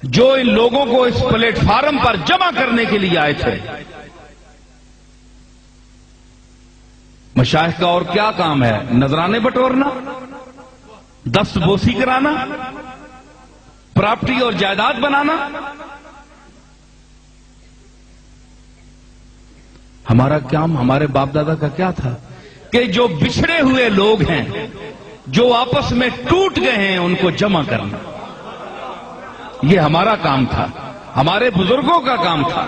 جو ان لوگوں کو اس پلیٹ فارم پر جمع کرنے کے لیے آئے تھے. مشائخ کا اور کیا کام ہے؟ نذرانے بٹورنا، دست بوسی کرانا، پراپرٹی اور جائیداد بنانا. ہمارا کام، ہمارے باپ دادا کا کیا تھا کہ جو بچھڑے ہوئے لوگ ہیں، جو آپس میں ٹوٹ گئے ہیں، ان کو جمع کرنا. یہ ہمارا کام تھا، ہمارے بزرگوں کا کام تھا.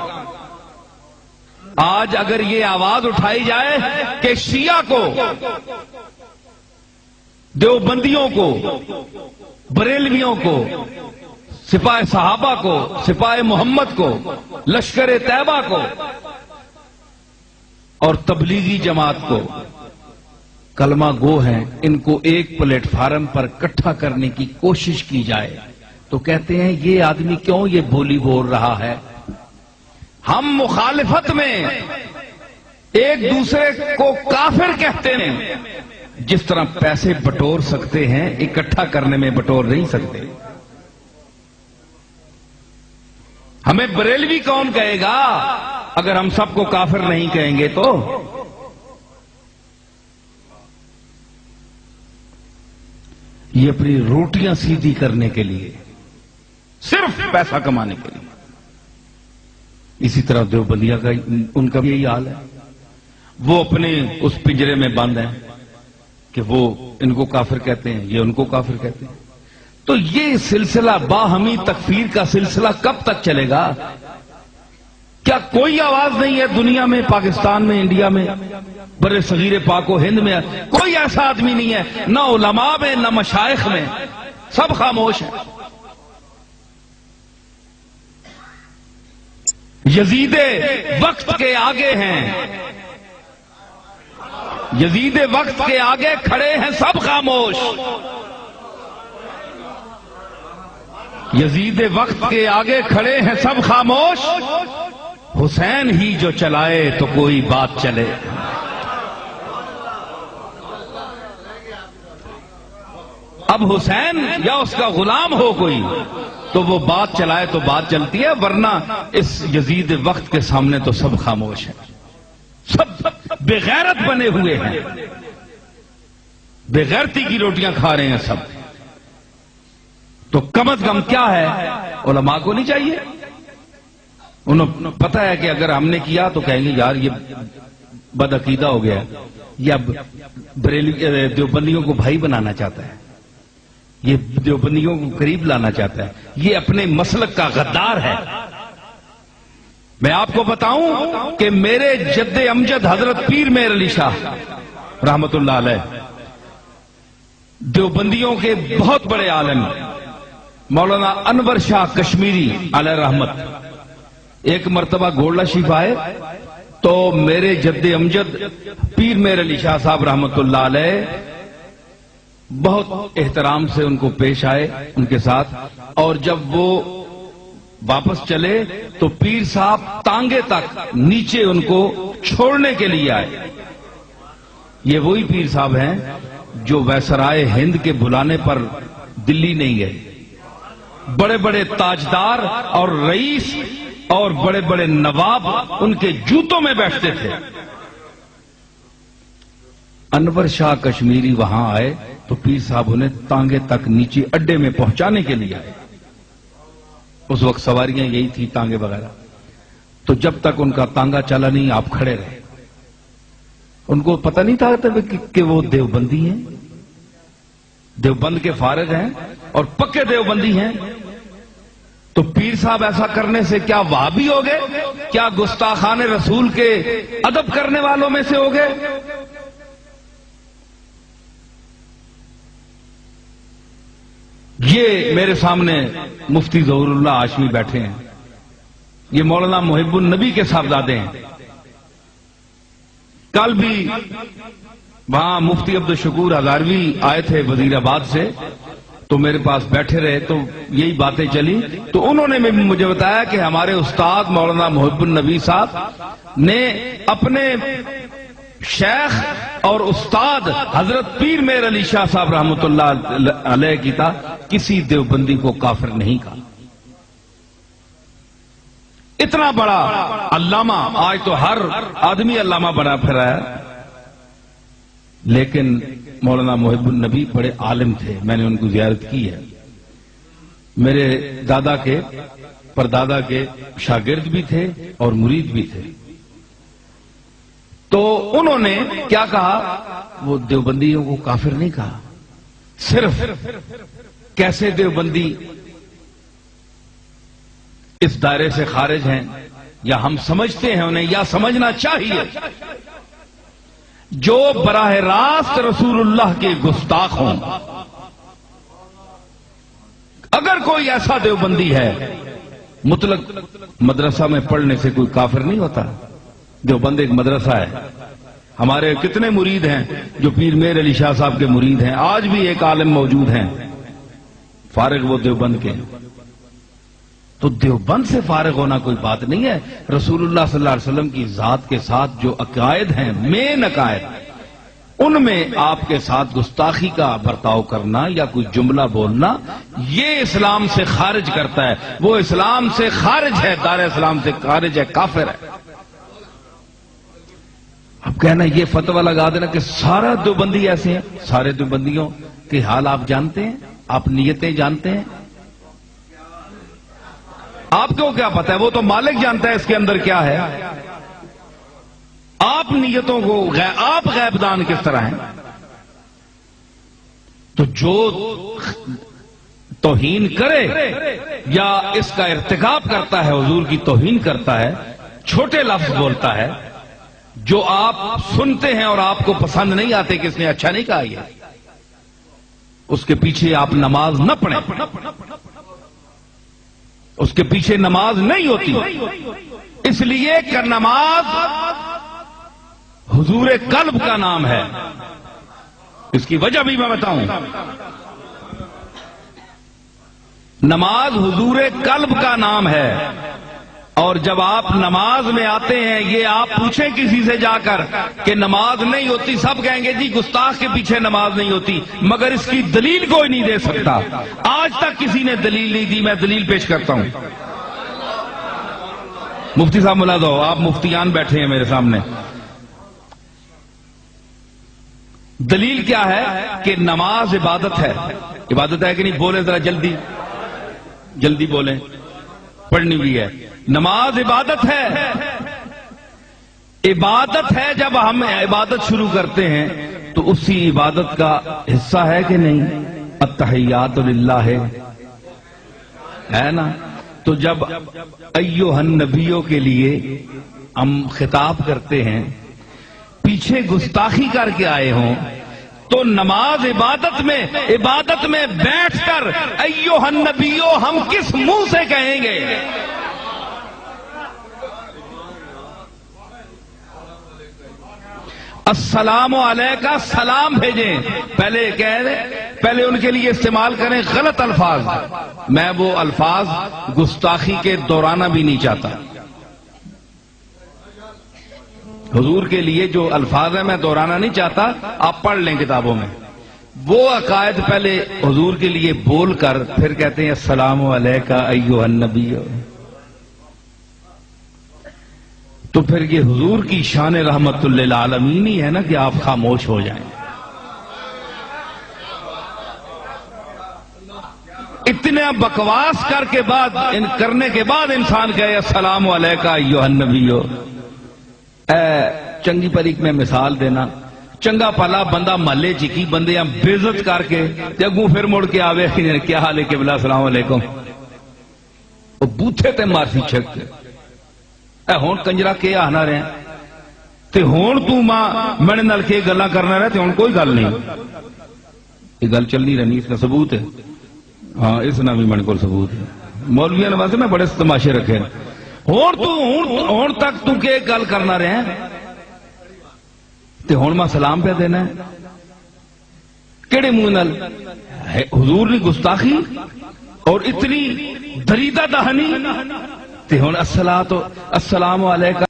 آج اگر یہ آواز اٹھائی جائے کہ شیعہ کو، دیوبندیوں کو، بریلویوں کو، سپاہ صحابہ کو، سپاہ محمد کو، لشکر طیبہ کو اور تبلیغی جماعت کو کلمہ گو ہیں، ان کو ایک پلیٹ فارم پر اکٹھا کرنے کی کوشش کی جائے تو کہتے ہیں یہ آدمی کیوں یہ بولی بول رہا ہے. ہم مخالفت میں ایک دوسرے کو کافر کہتے ہیں. جس طرح پیسے بٹور سکتے ہیں، اکٹھا کرنے میں بٹور نہیں سکتے. ہمیں بریلوی کون کہے گا اگر ہم سب کو کافر نہیں کہیں گے تو؟ یہ اپنی روٹیاں سیدھی کرنے کے لیے، صرف پیسہ کمانے کے لیے. اسی طرح دیوبندیہ کا ان کا بھی یہی حال ہے. وہ اپنے اس پنجرے میں بند ہیں کہ وہ ان کو کافر کہتے ہیں، یہ ان کو کافر کہتے ہیں. تو یہ سلسلہ باہمی تکفیر کا سلسلہ کب تک چلے گا؟ کیا کوئی آواز نہیں ہے دنیا میں، پاکستان میں، انڈیا میں، بر صغیر پاک و ہند میں کوئی ایسا آدمی نہیں ہے، نہ علماء میں نہ مشائخ میں، سب خاموش ہیں. یزید وقت کے آگے ہیں، یزید وقت کے آگے کھڑے ہیں سب خاموش. یزید وقت کے آگے کھڑے ہیں سب خاموش. حسین ہی جو چلائے تو کوئی بات چلے. اب حسین یا اس کا غلام ہو کوئی تو وہ بات چلائے تو بات چلتی ہے، ورنہ اس یزید وقت کے سامنے تو سب خاموش ہیں. سب بغیرت بنے ہوئے ہیں، بغیرتی کی روٹیاں کھا رہے ہیں سب. تو کم از کم کیا ہے، علماء کو نہیں چاہیے؟ انہیں پتا ہے کہ اگر ہم نے کیا تو کہیں گے یار یہ بد عقیدہ ہو گیا، یا دیوبندیوں کو بھائی بنانا چاہتا ہے، یہ دیوبندیوں کو قریب لانا چاہتا ہے، یہ اپنے مسلک کا غدار ہے. میں آپ کو بتاؤں کہ میرے جد امجد حضرت پیر مہر علی شاہ رحمت اللہ علیہ دیوبندیوں کے بہت بڑے عالم مولانا انور شاہ کشمیری علیہ رحمت ایک مرتبہ گولڈا شریف آئے تو میرے جد امجد پیر مہر علی شاہ صاحب رحمت اللہ علیہ بہت احترام سے ان کو پیش آئے ان کے ساتھ. اور جب وہ واپس چلے تو پیر صاحب تانگے تک نیچے ان کو چھوڑنے کے لیے آئے. یہ وہی پیر صاحب ہیں جو ویسرائے ہند کے بلانے پر دلی نہیں گئے. بڑے بڑے تاجدار اور رئیس اور بڑے بڑے نواب ان کے جوتوں میں بیٹھتے تھے. انور شاہ کشمیری وہاں آئے تو پیر صاحب انہیں تانگے تک نیچے اڈے میں پہنچانے کے لیے آئے. اس وقت سواریاں یہی تھی تانگے وغیرہ. تو جب تک ان کا تانگا چلا نہیں آپ کھڑے رہے. ان کو پتہ نہیں تھا کہ وہ دیوبندی ہیں، دیوبند کے فارغ ہیں اور پکے دیوبندی ہیں. تو پیر صاحب ایسا کرنے سے کیا وہابی ہو گئے؟ کیا گستاخان رسول کے ادب کرنے والوں میں سے ہو گئے؟ یہ میرے سامنے مفتی ظہور اللہ ہاشمی بیٹھے ہیں، یہ مولانا محب النبی کے صاحبزادے ہیں. کل بھی وہاں مفتی عبدالشکور ہزاروی آئے تھے وزیر آباد سے تو میرے پاس بیٹھے رہے تو یہی باتیں چلی. تو انہوں نے مجھے بتایا کہ ہمارے استاد مولانا محب النبی صاحب نے اپنے شیخ اور استاد حضرت پیر مہر علی شاہ صاحب رحمت اللہ علیہ کی تھا کسی دیوبندی کو کافر نہیں کہا. اتنا بڑا علامہ، آج تو ہر آدمی علامہ بنا پھر رہا ہے، لیکن مولانا محب النبی بڑے عالم تھے. میں نے ان کو زیارت کی ہے. میرے دادا کے پردادا کے شاگرد بھی تھے اور مرید بھی تھے. تو انہوں نے کیا کہا؟ وہ دیوبندیوں کو کافر نہیں کہا، صرف کیسے دیوبندی اس دائرے سے خارج ہیں یا ہم سمجھتے ہیں انہیں یا سمجھنا چاہیے، جو براہ راست رسول اللہ کے گستاخ ہوں. اگر کوئی ایسا دیوبندی ہے، مطلق مدرسہ میں پڑھنے سے کوئی کافر نہیں ہوتا. دیوبند ایک مدرسہ ہے. ہمارے کتنے مرید ہیں جو پیر میر علی شاہ صاحب کے مرید ہیں، آج بھی ایک عالم موجود ہیں فارغ وہ دیوبند کے. تو دیوبند سے فارغ ہونا کوئی بات نہیں ہے. رسول اللہ صلی اللہ علیہ وسلم کی ذات کے ساتھ جو عقائد ہیں، مین عقائد، ان میں آپ کے ساتھ گستاخی کا برتاؤ کرنا یا کوئی جملہ بولنا، یہ اسلام سے خارج کرتا ہے. وہ اسلام سے خارج ہے، دار اسلام سے خارج ہے، کافر ہے. اب کہنا یہ فتویٰ لگا دینا کہ سارا دیوبندی ایسے ہیں. سارے دیوبندیوں کے حال آپ جانتے ہیں، آپ نیتیں جانتے ہیں. آپ کو کیا پتا ہے؟ وہ تو مالک جانتا ہے اس کے اندر کیا ہے. آپ نیتوں کو آپ غیب دان کس طرح ہیں؟ تو جو توہین کرے یا اس کا ارتکاب کرتا ہے، حضور کی توہین کرتا ہے، چھوٹے لفظ بولتا ہے جو آپ سنتے ہیں اور آپ کو پسند نہیں آتے، کس نے اچھا نہیں کہا، یہ اس کے پیچھے آپ نماز نہ پڑھیں. اس کے پیچھے نماز نہیں ہوتی، اس لیے کہ نماز حضور قلب کا نام ہے. اس کی وجہ بھی میں بتاؤں. نماز حضور قلب کا نام ہے، اور جب آپ نماز میں آتے ہیں، یہ آپ پوچھیں کسی سے جا کر کہ نماز نہیں ہوتی، سب کہیں گے جی گستاخ کے پیچھے نماز نہیں ہوتی، مگر اس کی دلیل کوئی نہیں دے سکتا. آج تک کسی نے دلیل نہیں دی. میں دلیل پیش کرتا ہوں. مفتی صاحب ملا دو، آپ مفتیان بیٹھے ہیں میرے سامنے. دلیل کیا ہے کہ نماز عبادت ہے. عبادت ہے کہ نہیں؟ بولیں ذرا جلدی جلدی بولیں. پڑھنی بھی ہے. نماز عبادت ہے. عبادت ہے. جب ہم عبادت شروع کرتے ہیں تو اسی عبادت کا حصہ ہے کہ نہیں؟ التحیات للہ ہے نا. تو جب ایھا النبیوں کے لیے ہم خطاب کرتے ہیں، پیچھے گستاخی کر کے آئے ہوں، تو نماز عبادت میں بیٹھ کر ایھا النبیوں ہم کس منہ سے کہیں گے؟ السلام علیکہ، سلام بھیجیں. پہلے کہہ رہے، پہلے ان کے لیے استعمال کریں غلط الفاظ. میں وہ الفاظ گستاخی کے دورانہ بھی نہیں چاہتا. حضور کے لیے جو الفاظ ہیں میں دہرانا نہیں چاہتا، آپ پڑھ لیں کتابوں میں. وہ عقائد پہلے حضور کے لیے بول کر پھر کہتے ہیں السلام علیکہ ایھا النبی. تو پھر یہ حضور کی شان رحمت للعالمین ہی ہے نا کہ آپ خاموش ہو جائیں. اتنا بکواس کرنے کے بعد انسان کہے السلام علیکہ ایھا النبی. چنگی پریک میں مثال دینا، چنگا پلا بندہ محلے چکی بندے ہم بےزت کر کے اگوں پھر مڑ کے آوے کیا حال ہے قبلہ السلام علیکم، وہ بوتھے تے مارسی چھک ہون کنجرا کے آنا رہے تے ہون تو ماں میرے نال کے گلا کرنا رہے تے ہون کوئی گل نہیں. یہ گل چلنی رہنی، اس کا ثبوت ہے. ہاں اس نہ بھی میرے کو ثبوت ہے. مولویاں نے واسطے میں بڑے تماشے رکھے. ہون تک تو کے گل کرنا رہے ہیں تے ہون ماں سلام پہ دینا ہے کیڑے منہ نال؟ حضور نے گستاخی اور اتنی دریدہ دہنی تے ہون السلام علیکم